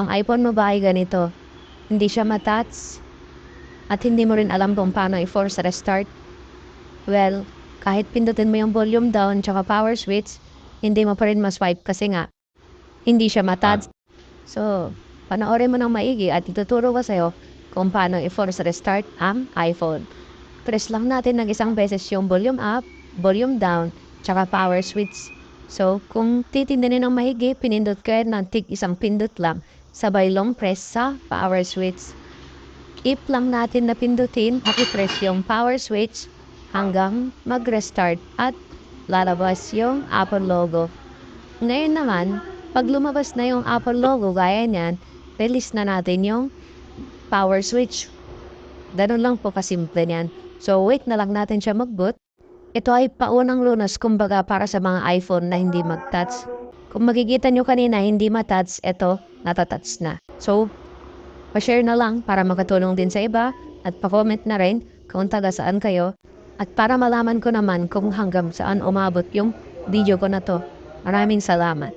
Ang iPhone mo ba ay ganito? Hindi siya matouch? At hindi mo rin alam kung paano i-force restart? Well, kahit pindutin mo yung volume down tsaka power switch, hindi mo pa rin ma-swipe kasi nga, hindi siya matouch. So, panoorin mo ng maigi at ituturo ko sa'yo kung paano i-force restart ang iPhone. Press lang natin ng isang beses yung volume up, volume down, tsaka power switch. So, kung titindihin ng maigi, pinindot ko ng tig isang pindot lang, sabay long press sa power switch. If lang natin na pindutin at i-press yung power switch hanggang mag-restart at lalabas yung Apple logo. Ngayon naman, pag lumabas na yung Apple logo gaya niyan, release na natin yung power switch. Ganun lang po kasimple niyan. So wait na lang natin siya mag-boot. Ito ay paunang lunas kumbaga para sa mga iPhone na hindi mag-touch. Kung makikita nyo kanina hindi matouch, ito natatouch na. So, pa-share na lang para makatulong din sa iba at pa-comment na rin kung taga saan kayo at para malaman ko naman kung hanggang saan umabot yung video ko na to. Maraming salamat.